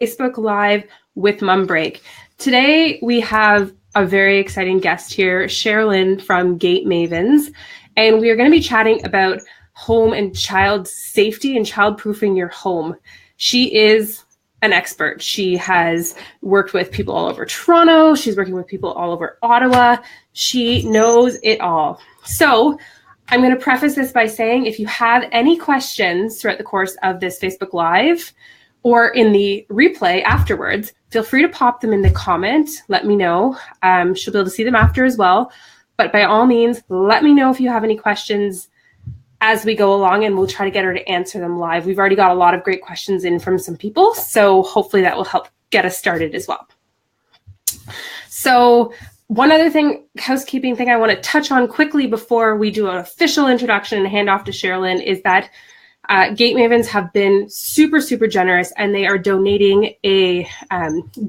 Facebook Live with Mum Break. Today we have a very exciting guest here, Sherilyn from Gate Mavens, and we are going to be chatting about home and child safety and childproofing your home. She is an expert. She has worked with people all over Toronto. She's working with people all over Ottawa. She knows it all. So I'm going to preface this by saying if you have any questions throughout the course of this Facebook Live, or in the replay afterwards, feel free to pop them in the comment. Let me know. She'll be able to see them after as well. But by all means, let me know if you have any questions as we go along, and we'll try to get her to answer them live. We've already got a lot of great questions in from some people, so hopefully that will help get us started as well. So one other thing, housekeeping thing I want to touch on quickly before we do an official introduction and hand off to Sherilyn is that Gate Mavens have been super, super generous, and they are donating a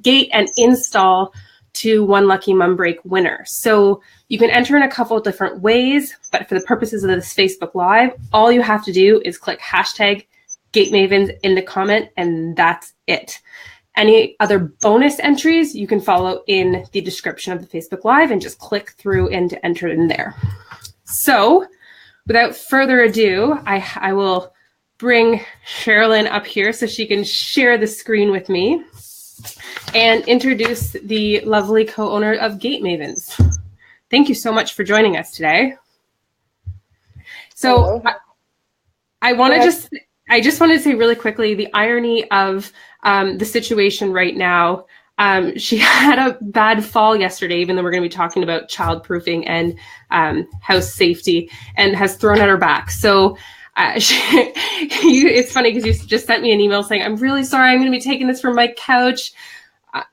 gate and install to one lucky Mum Break winner. So you can enter in a couple of different ways, but for the purposes of this Facebook Live, all you have to do is click hashtag Gate Mavens in the comment, and that's it. Any other bonus entries you can follow in the description of the Facebook Live and just click through and to enter in there. So without further ado, I will bring Sherilyn up here so she can share the screen with me and introduce the lovely co-owner of Gate Mavens. Thank you so much for joining us today. So I just wanted to say really quickly the irony of the situation right now. She had a bad fall yesterday, even though we're going to be talking about childproofing and house safety, and has thrown at her back. So it's funny because you just sent me an email saying, I'm really sorry, I'm going to be taking this from my couch.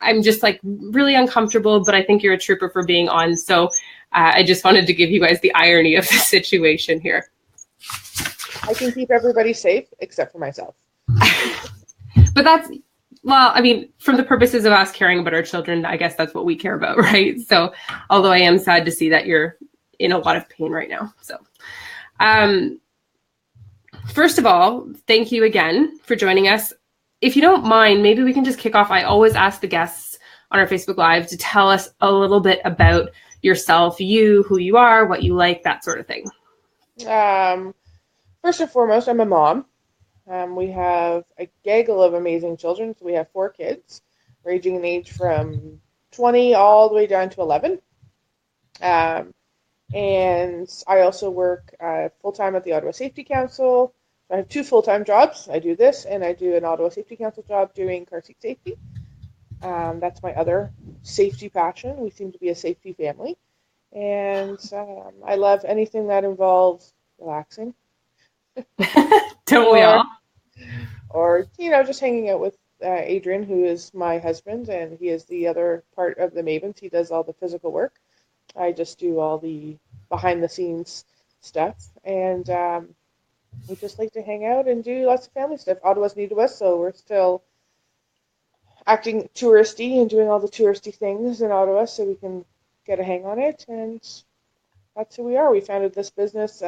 I'm just like really uncomfortable, but I think you're a trooper for being on. So I just wanted to give you guys the irony of the situation here. I can keep everybody safe except for myself. But that's, well, I mean, from the purposes of us caring about our children, I guess that's what we care about, right? So although I am sad to see that you're in a lot of pain right now. So first of all, thank you again for joining us. If you don't mind, maybe we can just kick off. I always ask the guests on our Facebook Live to tell us a little bit about yourself, who you are, what you like, that sort of thing. First and foremost, I'm a mom. We have a gaggle of amazing children. So we have 4 kids, ranging in age from 20 all the way down to 11. And I also work full-time at the Ottawa Safety Council. I have 2 full-time jobs. I do this, and I do an Ottawa Safety Council job doing car seat safety. That's my other safety passion. We seem to be a safety family. And I love anything that involves relaxing. Don't we all? Or, just hanging out with Adrian, who is my husband, and he is the other part of the Mavens. He does all the physical work. I just do all the behind-the-scenes stuff, and we just like to hang out and do lots of family stuff. Ottawa's new to us, so we're still acting touristy and doing all the touristy things in Ottawa so we can get a hang on it, and that's who we are. We founded this business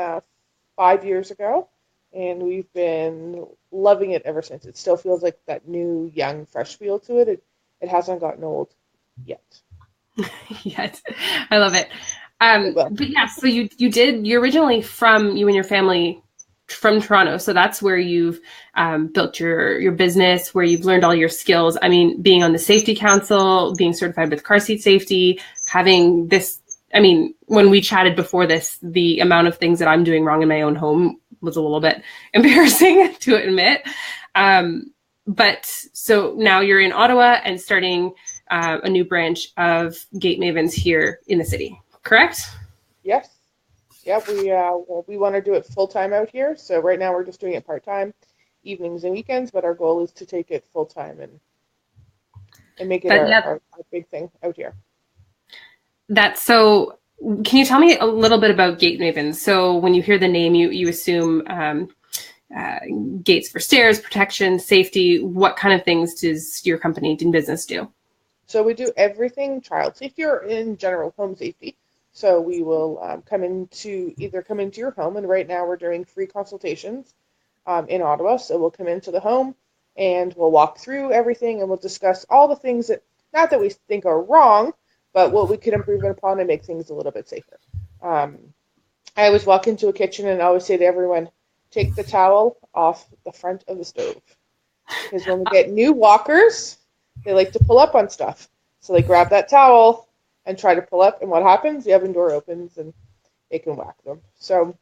5 years ago, and we've been loving it ever since. It still feels like that new, young, fresh feel to it. It hasn't gotten old yet. Yes, I love it. But yeah, so you're originally you and your family from Toronto. So that's where you've built your business, where you've learned all your skills. I mean, being on the safety council, being certified with car seat safety, having this, I mean, when we chatted before this, the amount of things that I'm doing wrong in my own home was a little bit embarrassing to admit. But so now you're in Ottawa and starting a new branch of Gate Mavens here in the city, correct? Yes. Yeah, we want to do it full-time out here. So right now we're just doing it part-time, evenings and weekends, but our goal is to take it full-time and make it our big thing out here. So can you tell me a little bit about Gate Mavens? So when you hear the name, you assume gates for stairs, protection, safety. What kind of things does your company and business do? So we do everything child safety or in general home safety. So we will come into your home, and right now we're doing free consultations in Ottawa. So we'll come into the home, and we'll walk through everything, and we'll discuss all the things that, not that we think are wrong, but what we could improve upon and make things a little bit safer. I always walk into a kitchen and I always say to everyone, take the towel off the front of the stove. Because when we get new walkers, they like to pull up on stuff. So they grab that towel and try to pull up, and what happens? The oven door opens and it can whack them. So,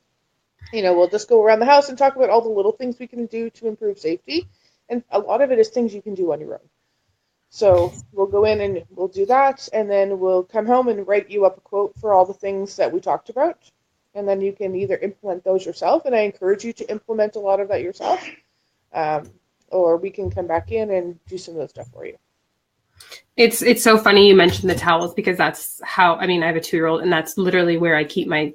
we'll just go around the house and talk about all the little things we can do to improve safety. And a lot of it is things you can do on your own. So we'll go in and we'll do that, and then we'll come home and write you up a quote for all the things that we talked about. And then you can either implement those yourself, and I encourage you to implement a lot of that yourself, or we can come back in and do some of the stuff for you. It's so funny you mentioned the towels, because that's how, I have a 2-year-old, and that's literally where I keep my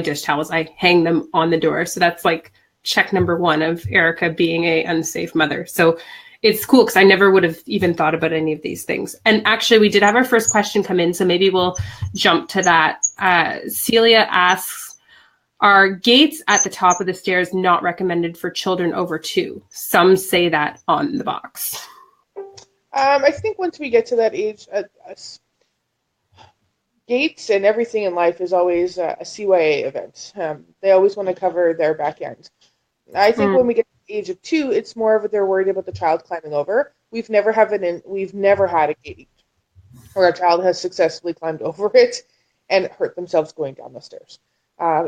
dish towels. I hang them on the door. So that's like check number 1 of Erica being a unsafe mother. So it's cool, because I never would have even thought about any of these things. And actually, we did have our first question come in, so maybe we'll jump to that. Celia asks, are gates at the top of the stairs not recommended for children over 2? Some say that on the box. I think once we get to that age, gates and everything in life is always a CYA event. They always want to cover their back end. I think when we get to the age of 2, it's more of they're worried about the child climbing over. We've never had a gate where a child has successfully climbed over it and hurt themselves going down the stairs.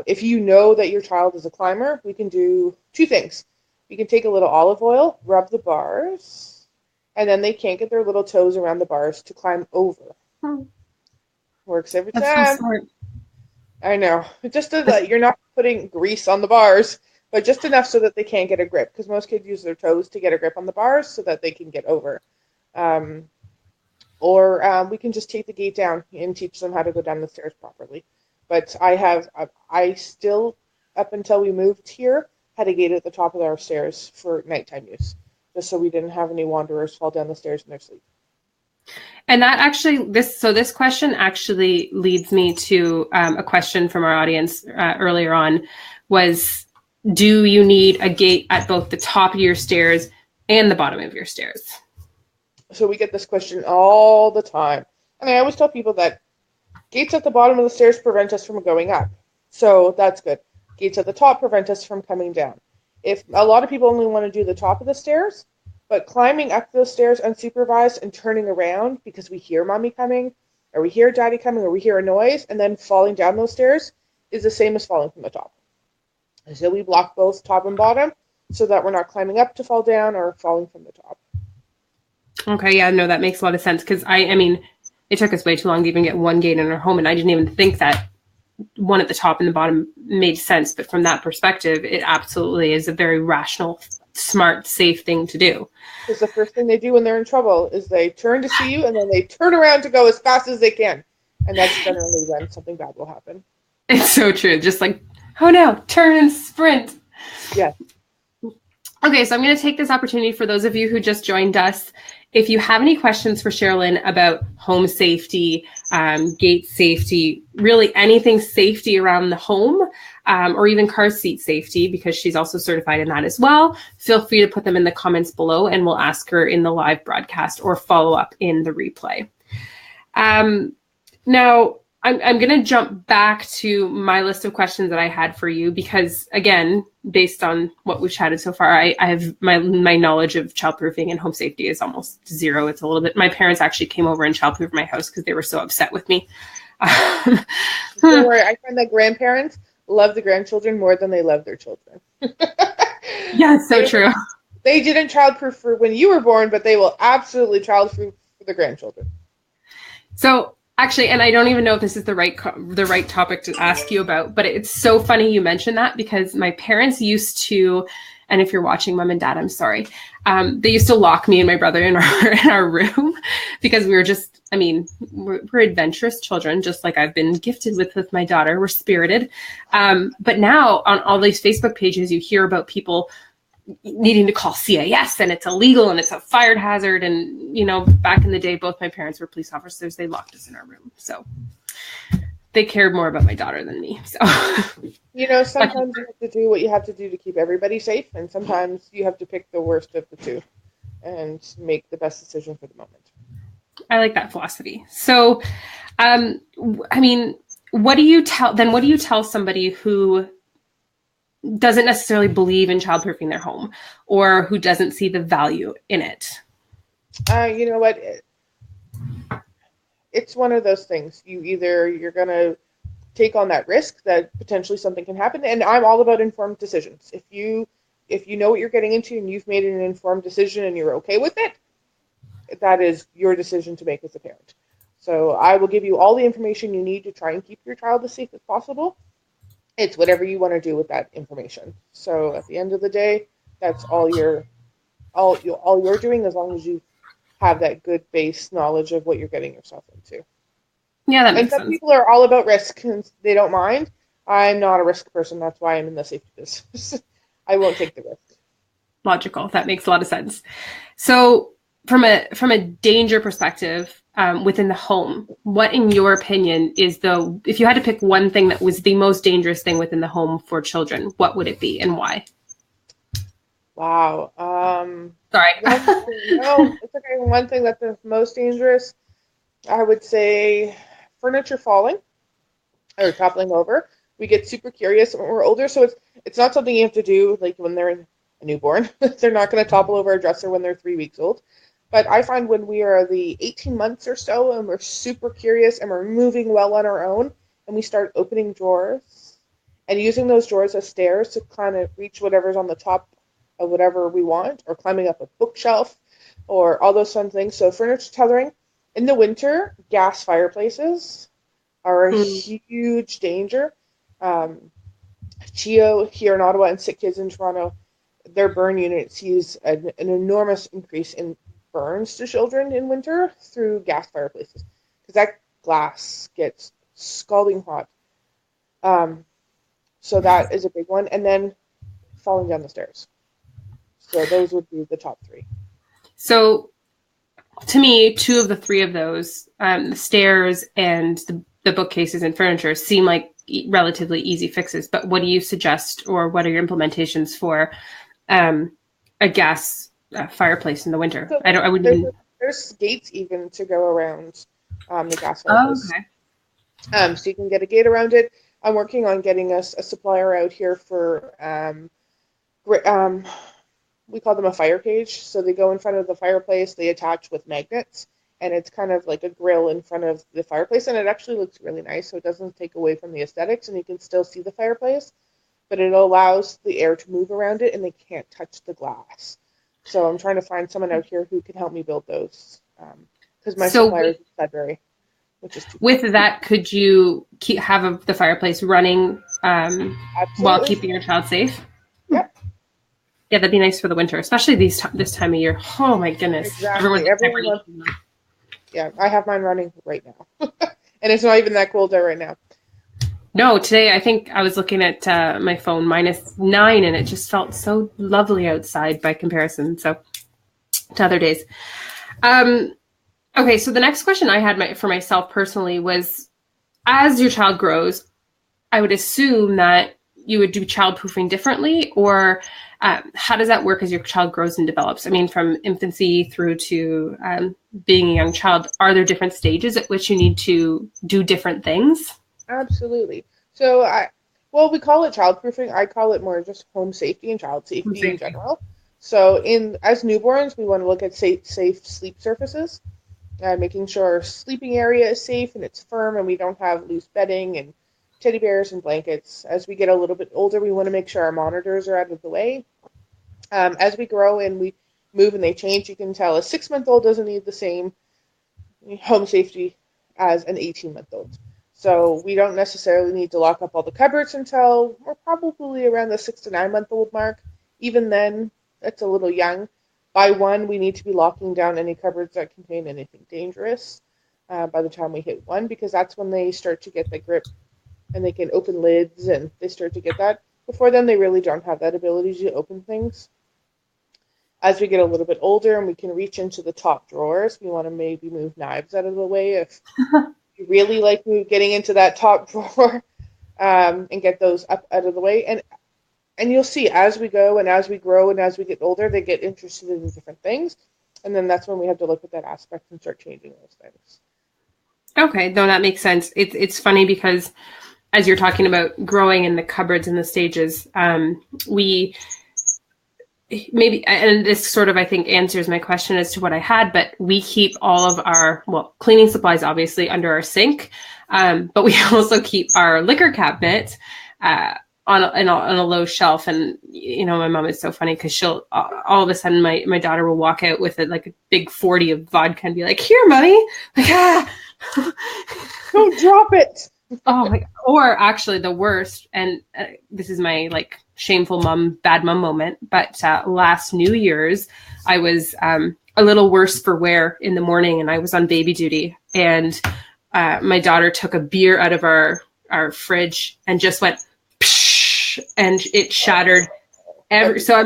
If you know that your child is a climber, we can do 2 things. We can take a little olive oil, rub the bars, and then they can't get their little toes around the bars to climb over. Works every time. That's so smart. I know. Just so that you're not putting grease on the bars, but just enough so that they can't get a grip, because most kids use their toes to get a grip on the bars so that they can get over. Or we can just take the gate down and teach them how to go down the stairs properly. But I still, up until we moved here, had a gate at the top of our stairs for nighttime use, just so we didn't have any wanderers fall down the stairs in their sleep. And that actually, this question actually leads me to a question from our audience earlier on, was, do you need a gate at both the top of your stairs and the bottom of your stairs? So we get this question all the time. And I always tell people that gates at the bottom of the stairs prevent us from going up. So that's good. Gates at the top prevent us from coming down. If a lot of people only want to do the top of the stairs, but climbing up those stairs unsupervised and turning around because we hear mommy coming, or we hear daddy coming, or we hear a noise, and then falling down those stairs is the same as falling from the top. So we block both top and bottom so that we're not climbing up to fall down or falling from the top. Okay, yeah, no, that makes a lot of sense, because I mean, it took us way too long to even get one gate in our home, and I didn't even think that one at the top and the bottom made sense. But from that perspective, it absolutely is a very rational, smart, safe thing to do. Because the first thing they do when they're in trouble is they turn to see you, and then they turn around to go as fast as they can. And that's generally when something bad will happen. It's so true. Just like, oh no, turn and sprint. Yeah. Okay, so I'm going to take this opportunity for those of you who just joined us. If you have any questions for Sherilyn about home safety, gate safety, really anything safety around the home, or even car seat safety, because she's also certified in that as well, feel free to put them in the comments below, and we'll ask her in the live broadcast or follow up in the replay. Now, I'm going to jump back to my list of questions that I had for you, because, again, based on what we've chatted so far, I have my knowledge of childproofing and home safety is almost zero. It's a little bit. My parents actually came over and childproofed my house because they were so upset with me. Don't worry, I find that grandparents love the grandchildren more than they love their children. Yeah, it's so true. They didn't childproof for when you were born, but they will absolutely childproof for the grandchildren. So actually, and I don't even know if this is the right topic to ask you about, but it's so funny you mentioned that, because my parents used to, and if you're watching, Mom and Dad, I'm sorry, they used to lock me and my brother in our room, because we were just, I mean, we're adventurous children, just like I've been gifted with my daughter. We're spirited. But now on all these Facebook pages, you hear about people needing to call CIS, and it's illegal, and it's a fire hazard. And, you know, back in the day, both my parents were police officers. They locked us in our room. So they cared more about my daughter than me. So, you know, sometimes you have to do what you have to do to keep everybody safe, and sometimes you have to pick the worst of the two. and make the best decision for the moment. I like that philosophy. So, I mean, what do you tell somebody who doesn't necessarily believe in childproofing their home, or who doesn't see the value in it? You know what? It's one of those things. You're gonna take on that risk that potentially something can happen, and I'm all about informed decisions. If you know what you're getting into and you've made an informed decision and you're okay with it, that is your decision to make as a parent. So I will give you all the information you need to try and keep your child as safe as possible. It's whatever you want to do with that information. So at the end of the day, that's all you're doing, as long as you have that good base knowledge of what you're getting yourself into. Yeah, that And makes some sense. people are all about risk and they don't mind. I'm not a risk person. That's why I'm in the safety business. I won't take the risk. Logical. That makes a lot of sense. So, from a danger perspective, within the home, what, in your opinion, if you had to pick one thing that was the most dangerous thing within the home for children, what would it be and why? Wow. Sorry. No, it's okay. One thing that's the most dangerous, I would say, furniture falling or toppling over. We get super curious when we're older, so it's not something you have to do like when they're a newborn. They're not going to topple over a dresser when they're 3 weeks old. But I find when we are the 18 months or so and we're super curious and we're moving well on our own and we start opening drawers and using those drawers as stairs to kind of reach whatever's on the top of whatever we want, or climbing up a bookshelf or all those fun things. So furniture tethering in the winter, gas fireplaces are a Hmm. huge danger. Um, CHEO here in Ottawa and Sick Kids in Toronto, their burn unit sees an enormous increase in burns to children in winter through gas fireplaces because that glass gets scalding hot. Um, so that is a big one. And then falling down the stairs. So those would be the top three. So, to me, two of the three of those, the stairs and the bookcases and furniture, seem like relatively easy fixes. But what do you suggest, or what are your implementations for um, a gas fireplace in the winter? So I wouldn't even. there's gates even to go around the gas Oh, fireplace. okay. So you can get a gate around it. I'm working on getting us a supplier out here for we call them a fire cage. So they go in front of the fireplace, they attach with magnets, and it's kind of like a grill in front of the fireplace, and it actually looks really nice. So it doesn't take away from the aesthetics, and you can still see the fireplace, but it allows the air to move around it, and they can't touch the glass. So I'm trying to find someone out here who can help me build those, because my So supplier is in Sudbury, which is too far. with that, could you have the fireplace running while Absolutely. keeping your child safe? Yep. Yeah, that'd be nice for the winter, especially this time of year. Oh my goodness, everyone's Exactly. never Everyone wants. eating. Yeah, I have mine running right now, and it's not even that cold out right now. No, today I think I was looking at my phone, -9, and it just felt so lovely outside by comparison. So to other days. Um, okay, so the next question I had for myself personally was, as your child grows, I would assume that you would do childproofing differently, or how does that work as your child grows and develops? I mean, from infancy through to being a young child, are there different stages at which you need to do different things? Absolutely. So well, we call it childproofing. I call it more just home safety and child Food safety in safety. general. So as newborns, we want to look at safe sleep surfaces, making sure our sleeping area is safe and it's firm, and we don't have loose bedding and teddy bears and blankets. As we get a little bit older, we want to make sure our monitors are out of the way. As we grow and we move and they change, you can tell a 6-month-old doesn't need the same home safety as an 18-month-old. So we don't necessarily need to lock up all the cupboards until we're probably around the 6 to 9-month-old mark. Even then, that's a little young. By one, we need to be locking down any cupboards that contain anything dangerous by the time we hit one, because that's when they start to get the grip and they can open lids and they start to get that. Before then, they really don't have that ability to open things. As we get a little bit older and we can reach into the top drawers, we want to maybe move knives out of the way if you really like getting into that top drawer, and get those up out of the way. And you'll see as we go and as we grow and as we get older, they get interested in different things. And then that's when we have to look at that aspect and start changing those things. Okay, no, that makes sense. It's funny because as you're talking about growing in the cupboards and the stages, we maybe, and this sort of, I think, answers my question as to what I had, but we keep all of our, well, cleaning supplies obviously under our sink, but we also keep our liquor cabinet on a low shelf. And, you know, my mom is so funny because she'll, all of a sudden, my daughter will walk out with like a big 40 of vodka and be like, here, mommy. Like, ah. Don't drop it. Oh my, or actually the worst, and this is my like shameful bad mom moment, but last New Year's, I was a little worse for wear in the morning and I was on baby duty, and my daughter took a beer out of our fridge and just went, psh, and it shattered so I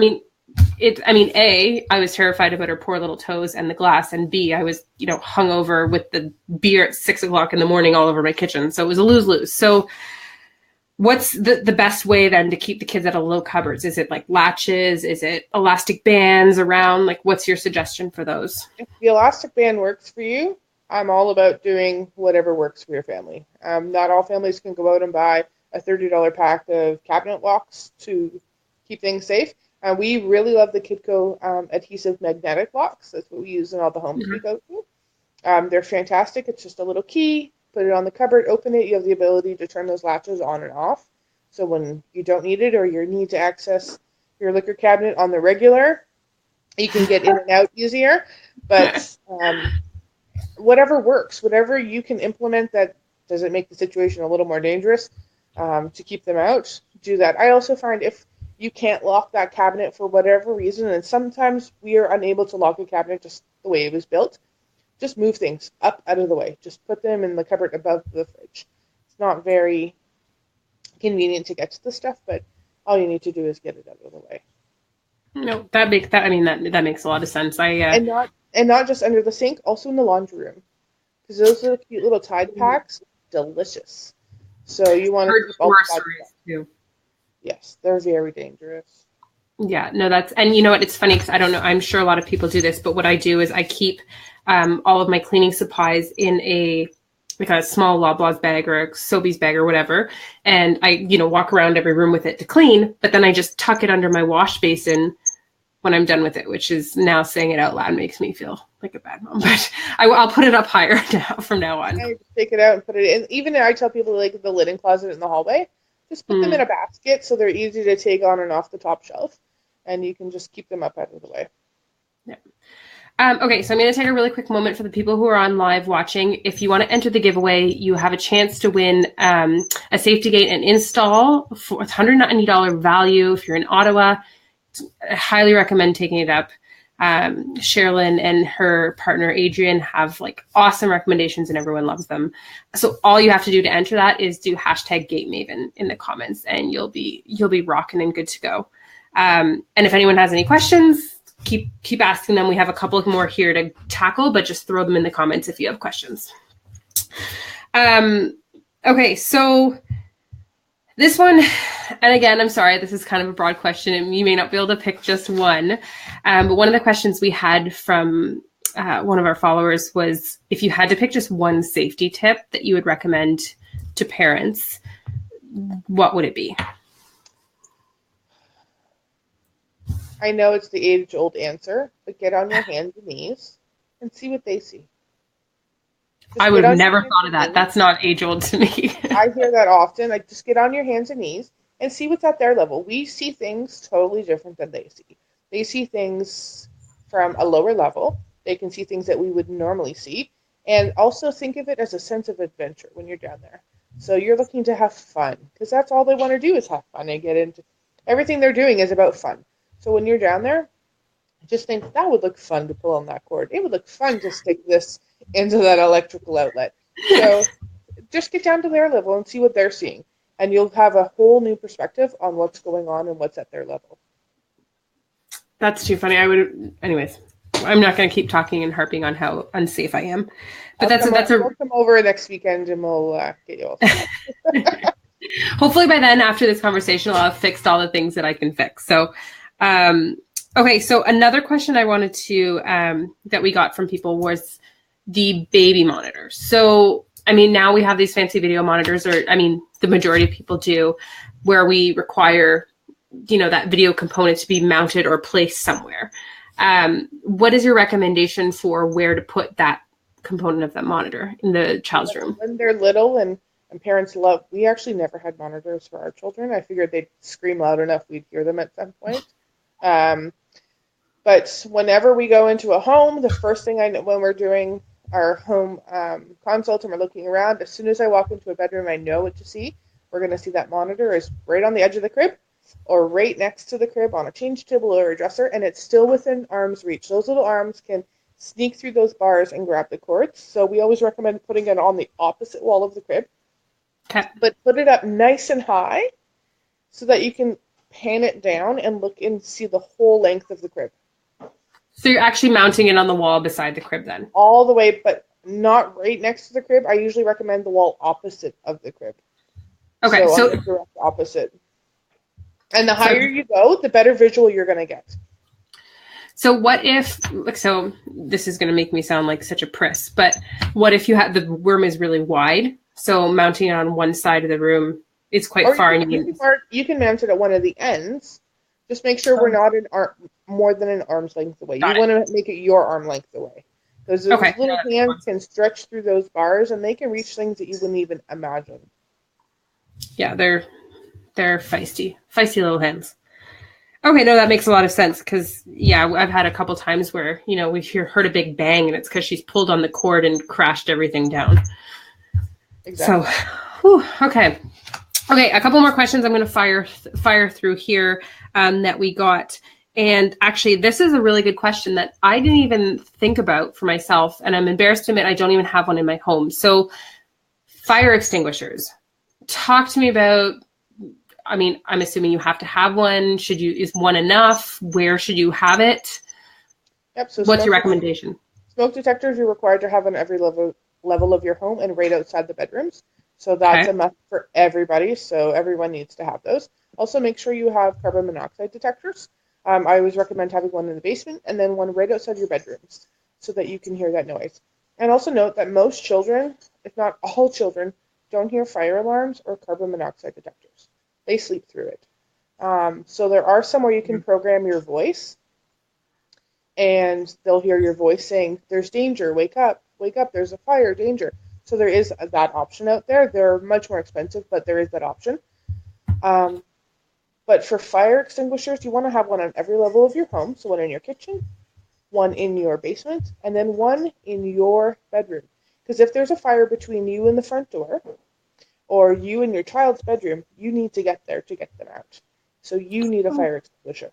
mean, A, I was terrified about her poor little toes and the glass, and B, I was, you know, hungover with the beer at 6 o'clock in the morning all over my kitchen. So it was a lose-lose. So what's the best way then to keep the kids out of low cupboards? Is it like latches? Is it elastic bands around? Like, what's your suggestion for those? If the elastic band works for you, I'm all about doing whatever works for your family. Not all families can go out and buy a $30 pack of cabinet locks to keep things safe. We really love the Kidco adhesive magnetic locks. That's what we use in all the homes we go to. They're fantastic. It's just a little key. Put it on the cupboard, open it. You have the ability to turn those latches on and off. So when you don't need it or you need to access your liquor cabinet on the regular, you can get in and out easier. But whatever works, whatever you can implement that doesn't make the situation a little more dangerous to keep them out, do that. I also find if you can't lock that cabinet for whatever reason, and sometimes we are unable to lock a cabinet just the way it was built, just move things up out of the way. Just put them in the cupboard above the fridge. It's not very convenient to get to the stuff, but all you need to do is get it out of the way. No, that makes a lot of sense. And not just under the sink, also in the laundry room, because those are the cute little Tide packs, delicious. So you want to keep all the too. Yes, they're very dangerous. Yeah, no, and you know what? It's funny because I don't know. I'm sure a lot of people do this, but what I do is I keep all of my cleaning supplies in a small Loblaws bag or a Sobeys bag or whatever, and I, you know, walk around every room with it to clean. But then I just tuck it under my wash basin when I'm done with it, which is, now saying it out loud makes me feel like a bad mom. But I'll put it up higher from now on. I just take it out and put it in. Even I tell people, like, the linen closet in the hallway, just put them in a basket so they're easy to take on and off the top shelf, and you can just keep them up out of the way. Yeah. Okay, so I'm going to take a really quick moment for the people who are on live watching. If you want to enter the giveaway, you have a chance to win a safety gate and install for $190 value. If you're in Ottawa, I highly recommend taking it up. Sherilyn and her partner Adrian have like awesome recommendations and everyone loves them. So all you have to do to enter that is do #GateMaven in the comments and you'll be rocking and good to go. And if anyone has any questions, keep asking them. We have a couple of more here to tackle, but just throw them in the comments if you have questions. Okay, so this one, and again, I'm sorry, this is kind of a broad question and you may not be able to pick just one. But one of the questions we had from one of our followers was, if you had to pick just one safety tip that you would recommend to parents, what would it be? I know it's the age-old answer, but get on your hands and knees and see what they see. I would have never thought of that. That's not age-old to me. I hear that often. Like, just get on your hands and knees and see what's at their level. We see things totally different than they see. They see things from a lower level. They can see things that we would normally see. And also think of it as a sense of adventure when you're down there. So you're looking to have fun, because that's all they want to do is have fun and get into everything they're doing is about fun. So when you're down there, just think, that would look fun to pull on that cord. It would look fun to stick this into that electrical outlet. So just get down to their level and see what they're seeing. And you'll have a whole new perspective on what's going on and what's at their level. That's too funny. Anyways, I'm not going to keep talking and harping on how unsafe I am. But we'll come over next weekend and we'll get you all set. Hopefully by then, after this conversation, I'll have fixed all the things that I can fix. So Okay, so another question I wanted to that we got from people was the baby monitors. So, I mean, now we have these fancy video monitors, or I mean, the majority of people do, where we require, that video component to be mounted or placed somewhere. What is your recommendation for where to put that component of that monitor in the child's room? When they're little and parents love, we actually never had monitors for our children. I figured they'd scream loud enough we'd hear them at some point. Um, but whenever we go into a home, the first thing I know when we're doing our home consult and we're looking around, as soon as I walk into a bedroom, I know what to see. We're going to see that monitor is right on the edge of the crib or right next to the crib on a change table or a dresser, and it's still within arm's reach. Those little arms can sneak through those bars and grab the cords. So we always recommend putting it on the opposite wall of the crib, Okay. but put it up nice and high so that you can pan it down and look and see the whole length of the crib. So you're actually mounting it on the wall beside the crib then? All the way, but not right next to the crib. I usually recommend the wall opposite of the crib. Okay, so on the direct opposite. And the higher you go, the better visual you're going to get. So what if, so this is going to make me sound like such a priss, but what if the room is really wide? So mounting it on one side of the room is quite far. You can mount it at one of the ends. Just make sure we're not more than an arm's length away. You want to make it your arm length away. Because those little hands can stretch through those bars and they can reach things that you wouldn't even imagine. Yeah, they're feisty little hands. Okay, no, that makes a lot of sense because, yeah, I've had a couple times where, we've heard a big bang and it's because she's pulled on the cord and crashed everything down. Exactly. So, okay. Okay, a couple more questions I'm going to fire through here that we got. And actually, this is a really good question that I didn't even think about for myself. And I'm embarrassed to admit I don't even have one in my home. So fire extinguishers. Talk to me about, I mean, I'm assuming you have to have one. Is one enough? Where should you have it? Yep. So what's your recommendation? Smoke detectors you're required to have on every level of your home and right outside the bedrooms. So that's a must for everybody. So everyone needs to have those. Also, make sure you have carbon monoxide detectors. I always recommend having one in the basement and then one right outside your bedrooms so that you can hear that noise. And also note that most children, if not all children, don't hear fire alarms or carbon monoxide detectors. They sleep through it. So there are some where you can program your voice and they'll hear your voice saying, there's danger, wake up, there's a fire, danger. So there is that option out there. They're much more expensive, but there is that option. But for fire extinguishers, you want to have one on every level of your home. So one in your kitchen, one in your basement, and then one in your bedroom. Because if there's a fire between you and the front door, or you and your child's bedroom, you need to get there to get them out. So you need a fire extinguisher.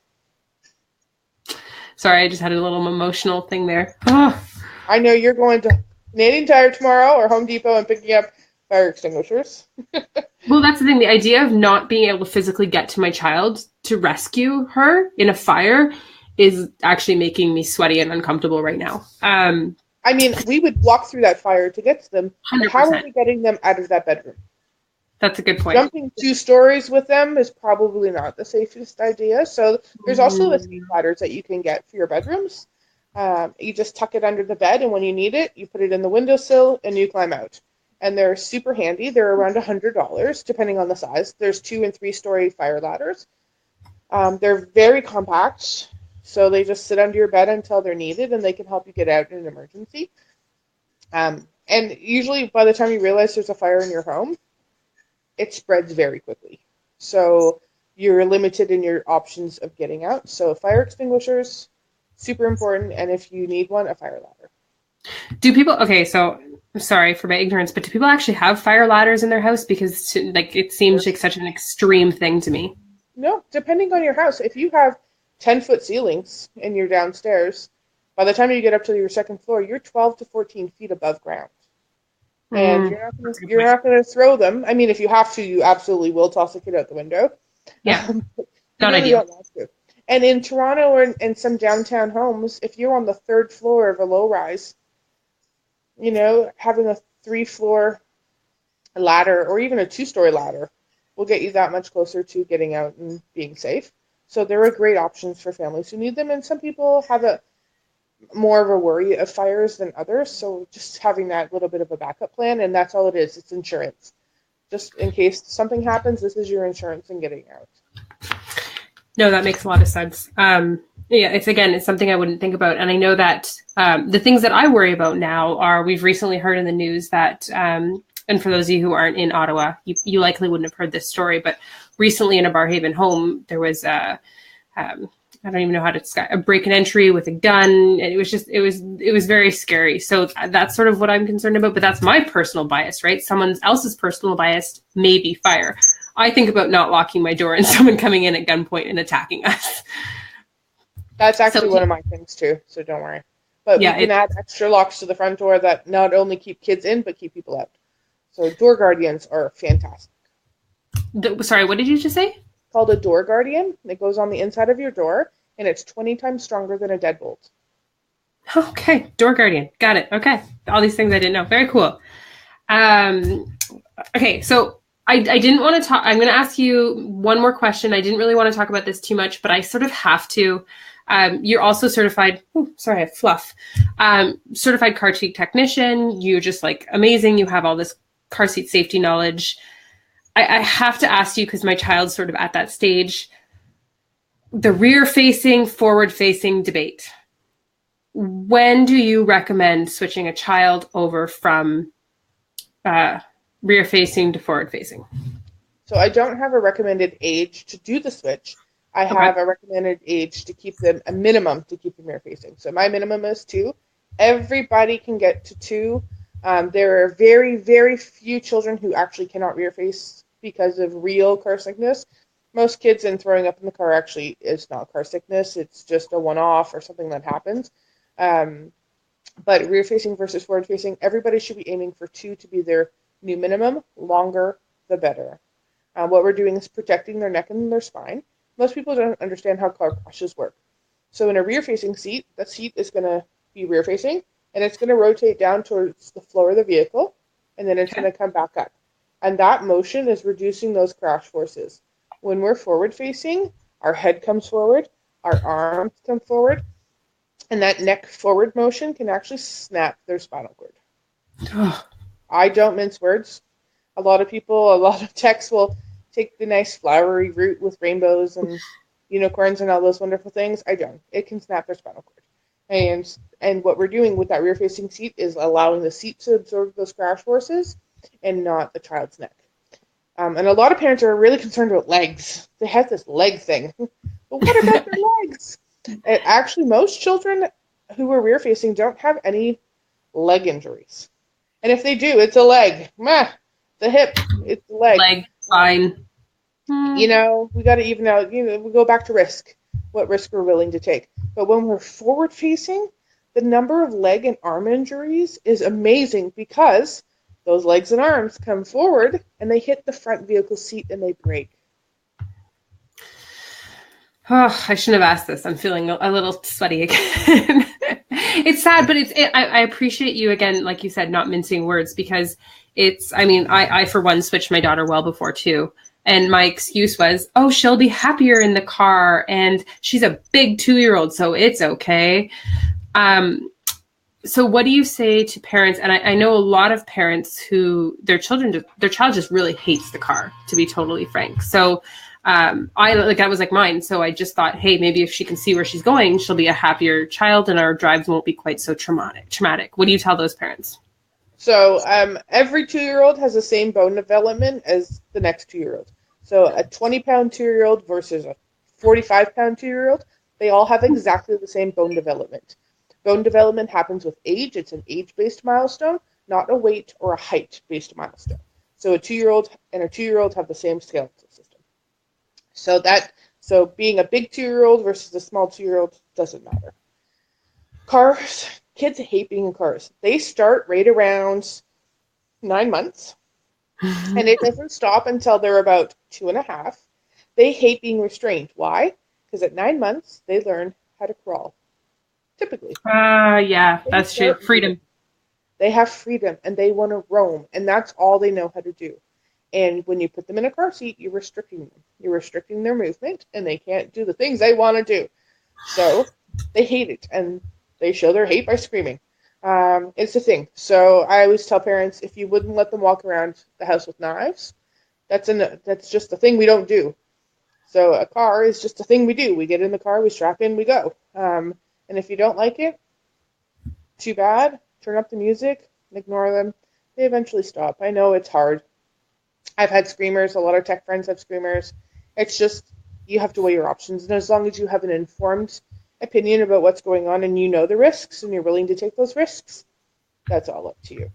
Sorry, I just had a little emotional thing there. Oh. I know you're going to Canadian Tire tomorrow or Home Depot and picking up fire extinguishers. Well, that's the thing. The idea of not being able to physically get to my child to rescue her in a fire is actually making me sweaty and uncomfortable right now. I mean, we would walk through that fire to get to them. How are we getting them out of that bedroom? That's a good point. Jumping 2 stories with them is probably not the safest idea. So there's also escape ladders that you can get for your bedrooms. You just tuck it under the bed, and when you need it, you put it in the windowsill, and you climb out. And they're super handy. They're around $100, depending on the size. There's 2- and 3-story fire ladders. They're very compact, so they just sit under your bed until they're needed, and they can help you get out in an emergency. And usually, by the time you realize there's a fire in your home, it spreads very quickly. So you're limited in your options of getting out. So fire extinguishers, super important. And if you need one, a fire ladder. Do people, okay, so I'm sorry for my ignorance, but do people actually have fire ladders in their house? Because it seems like such an extreme thing to me. No, depending on your house. If you have 10-foot ceilings and you're downstairs, by the time you get up to your second floor, you're 12 to 14 feet above ground. And you're not going to throw them. I mean, if you have to, you absolutely will toss a kid out the window. Yeah, not really ideal. Don't want to. And in Toronto or in some downtown homes, if you're on the 3rd floor of a low-rise, having a 3-floor ladder or even a 2-story ladder will get you that much closer to getting out and being safe. So they're a great options for families who need them. And some people have a more of a worry of fires than others. So just having that little bit of a backup plan, and that's all it is. It's insurance. Just in case something happens, this is your insurance and getting out. No, that makes a lot of sense. Yeah, it's something I wouldn't think about. And I know that the things that I worry about now are, we've recently heard in the news that, and for those of you who aren't in Ottawa, you likely wouldn't have heard this story, but recently in a Barhaven home, there was I don't even know how to describe, a break and entry with a gun. And it was very scary. So that's sort of what I'm concerned about, but that's my personal bias, right? Someone else's personal bias may be fire. I think about not locking my door and someone coming in at gunpoint and attacking us. That's actually one of my things too, so don't worry. But yeah, we can add extra locks to the front door that not only keep kids in, but keep people out. So door guardians are fantastic. Sorry, what did you just say? Called a door guardian. It goes on the inside of your door, and it's 20 times stronger than a deadbolt. Okay, door guardian. Got it. Okay. All these things I didn't know. Very cool. Okay, so I didn't want to talk. I'm going to ask you one more question. I didn't really want to talk about this too much, but I sort of have to. You're also certified. Sorry, I have fluff. Certified car seat technician. You're just like amazing. You have all this car seat safety knowledge. I have to ask you, because my child's sort of at that stage, the rear facing, forward facing debate. When do you recommend switching a child over from rear facing to forward facing? So I don't have a recommended age to do the switch. I have a recommended age to keep them, a minimum to keep them rear facing. So my minimum is 2. Everybody can get to 2. There are very, very few children who actually cannot rear face because of real car sickness. Most kids in throwing up in the car actually is not car sickness. It's just a one-off or something that happens. But rear facing versus forward facing, everybody should be aiming for 2 to be their new minimum. Longer, the better. What we're doing is protecting their neck and their spine. Most people don't understand how car crashes work. So in a rear facing seat, that seat is going to be rear facing, and it's going to rotate down towards the floor of the vehicle, and then it's going to come back up. And that motion is reducing those crash forces. When we're forward facing, our head comes forward, our arms come forward, and that neck forward motion can actually snap their spinal cord. I don't mince words. A lot of techs will take the nice flowery route with rainbows and unicorns and all those wonderful things. I don't. It can snap their spinal cord. And what we're doing with that rear-facing seat is allowing the seat to absorb those crash forces and not the child's neck. And a lot of parents are really concerned about legs. They have this leg thing. But what about their legs? Actually, most children who are rear-facing don't have any leg injuries. And if they do, it's a leg. The hip, it's the leg. Leg, fine. We got to even out, we go back to risk, what risk we're willing to take. But when we're forward-facing, the number of leg and arm injuries is amazing because those legs and arms come forward and they hit the front vehicle seat and they break. Oh, I shouldn't have asked this. I'm feeling a little sweaty again. It's sad, but I appreciate you, again, like you said, not mincing words, because I for one switched my daughter well before too. And my excuse was, oh, she'll be happier in the car, and she's a big 2-year-old, so it's okay. So what do you say to parents? And I know a lot of parents who their child just really hates the car, to be totally frank. So that was like mine. So I just thought, hey, maybe if she can see where she's going, she'll be a happier child and our drives won't be quite so traumatic. What do you tell those parents? So every 2-year-old has the same bone development as the next 2-year-old. So a 20-pound 2-year-old versus a 45-pound 2-year-old, they all have exactly the same bone development. Bone development happens with age. It's an age-based milestone, not a weight or a height-based milestone. So a 2-year-old and a 2-year-old have the same skeletal system. So being a big 2-year-old versus a small 2-year-old doesn't matter. Cars, kids hate being in cars. They start right around 9 months, and it doesn't stop until they're about 2.5. They hate being restrained. Why? Because at 9 months, they learn how to crawl. Typically. Yeah, that's true. Freedom. They have freedom, and they want to roam, and that's all they know how to do. And when you put them in a car seat, you're restricting them. You're restricting their movement, and they can't do the things they want to do. So they hate it, and they show their hate by screaming. It's a thing. So I always tell parents, if you wouldn't let them walk around the house with knives, that's just a thing we don't do. So a car is just a thing we do. We get in the car, we strap in, we go. And if you don't like it, too bad. Turn up the music, ignore them. They eventually stop. I know it's hard. I've had screamers. A lot of tech friends have screamers. It's just, you have to weigh your options. And as long as you have an informed opinion about what's going on and you know the risks and you're willing to take those risks, that's all up to you.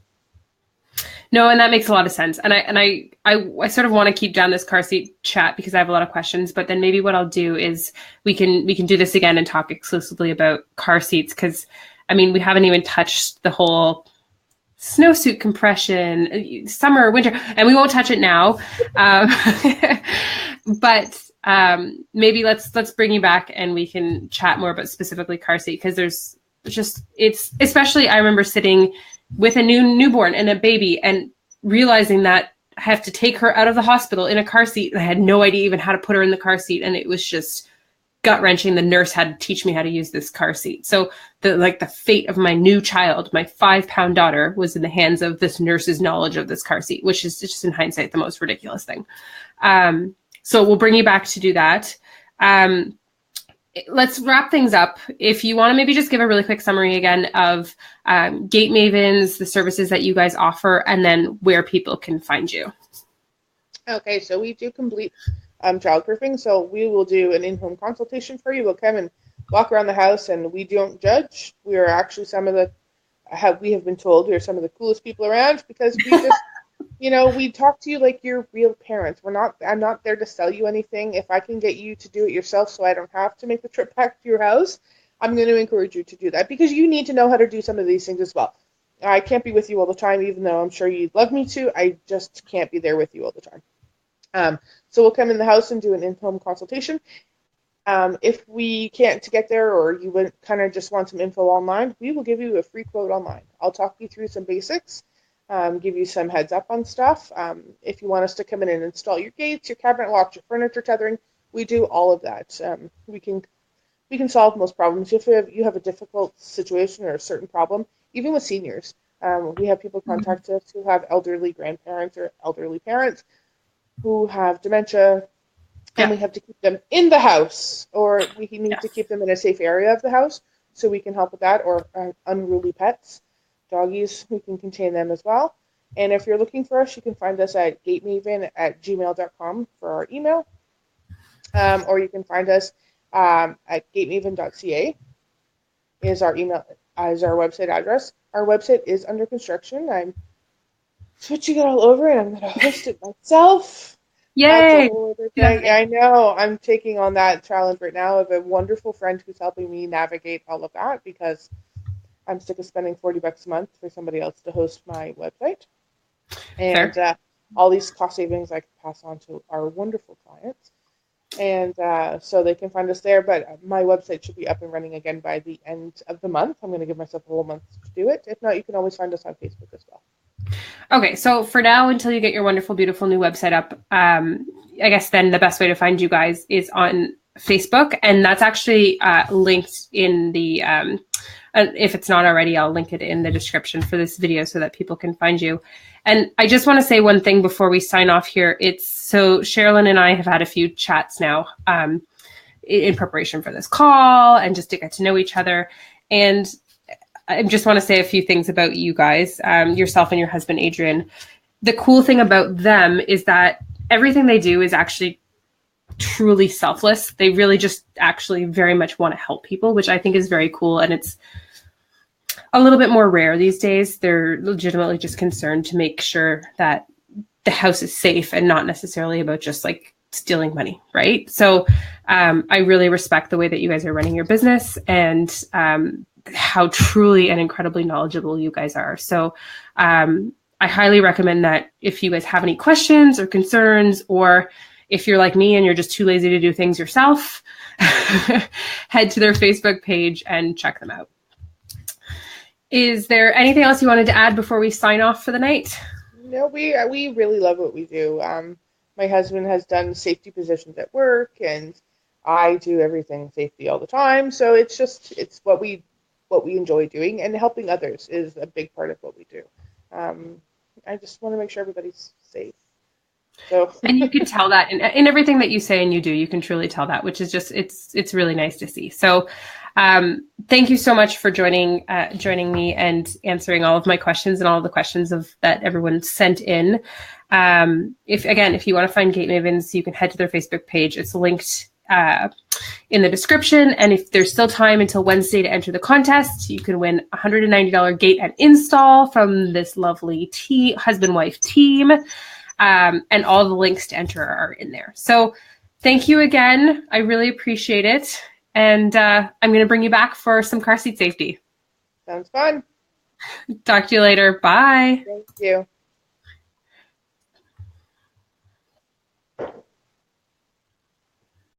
No, and that makes a lot of sense. And I sort of want to keep down this car seat chat because I have a lot of questions, but then maybe what I'll do is we can do this again and talk exclusively about car seats, because I mean, we haven't even touched the whole snowsuit compression, summer, winter, and we won't touch it now. But maybe let's bring you back and we can chat more about specifically car seat, because it's especially, I remember sitting with a newborn and a baby and realizing that I have to take her out of the hospital in a car seat. And I had no idea even how to put her in the car seat. And it was just gut wrenching. The nurse had to teach me how to use this car seat. So the fate of my new child, my 5-pound daughter, was in the hands of this nurse's knowledge of this car seat, which is just in hindsight, the most ridiculous thing. So we'll bring you back to do that. Let's wrap things up. If you want to maybe just give a really quick summary again of Gate Mavens, the services that you guys offer, and then where people can find you. Okay, so we do complete childproofing. So we will do an in-home consultation for you. We'll come and walk around the house, and we don't judge. We are actually we have been told we are some of the coolest people around, because we just, we talk to you like you're real parents. I'm not there to sell you anything. If I can get you to do it yourself so I don't have to make the trip back to your house, I'm going to encourage you to do that, because you need to know how to do some of these things as well. I can't be with you all the time, even though I'm sure you'd love me to. I just can't be there with you all the time. So we'll come in the house and do an in-home consultation. If we can't get there, or you would kind of just want some info online, we will give you a free quote online. I'll talk you through some basics, give you some heads up on stuff. If you want us to come in and install your gates, your cabinet locks, your furniture tethering, we do all of that. We can solve most problems. If you have a difficult situation or a certain problem, even with seniors, we have people contact us who have elderly grandparents or elderly parents who have dementia, and we have to keep them in the house, or we need to keep them in a safe area of the house, so we can help with that, or unruly pets, doggies, we can contain them as well. And if you're looking for us, you can find us at gatemaven@gmail.com for our email, or you can find us at gatemaven.ca is our email, is our website address. Our website is under construction. I'm switching it all over, and I'm going to host it myself. Yay! That's a whole other thing. I know. I'm taking on that challenge right now. I have a wonderful friend who's helping me navigate all of that, because I'm sick of spending $40 a month for somebody else to host my website. And all these cost savings I can pass on to our wonderful clients. And so they can find us there. But my website should be up and running again by the end of the month. I'm going to give myself a whole month to do it. If not, you can always find us on Facebook as well. Okay, so for now, until you get your wonderful, beautiful new website up, I guess then the best way to find you guys is on Facebook. And that's actually linked in the, if it's not already, I'll link it in the description for this video so that people can find you. And I just want to say one thing before we sign off here. So Sherilyn and I have had a few chats now in preparation for this call and just to get to know each other. And I just want to say a few things about you guys, yourself and your husband, Adrian. The cool thing about them is that everything they do is actually truly selfless. They really just actually very much want to help people, which I think is very cool. And it's a little bit more rare these days. They're legitimately just concerned to make sure that the house is safe and not necessarily about just like stealing money, right? So I really respect the way that you guys are running your business and how truly and incredibly knowledgeable you guys are. So I highly recommend that if you guys have any questions or concerns, or if you're like me and you're just too lazy to do things yourself, head to their Facebook page and check them out. Is there anything else you wanted to add before we sign off for the night? No, we really love what we do. My husband has done safety positions at work, and I do everything safety all the time. So it's what we enjoy doing, and helping others is a big part of what we do. Um, I just want to make sure everybody's safe. So And you can tell that in everything that you say and you do, you can truly tell that, which is just, it's really nice to see. So thank you so much for joining me and answering all of my questions and all of the questions that everyone sent in. If you want to find Gate Mavens, you can head to their Facebook page. It's linked in the description. And if there's still time until Wednesday to enter the contest, you can win a $190 gate and install from this lovely husband-wife team. And all the links to enter are in there. So thank you again. I really appreciate it. And I'm going to bring you back for some car seat safety. sounds fun. Talk to you later. Bye. Thank you.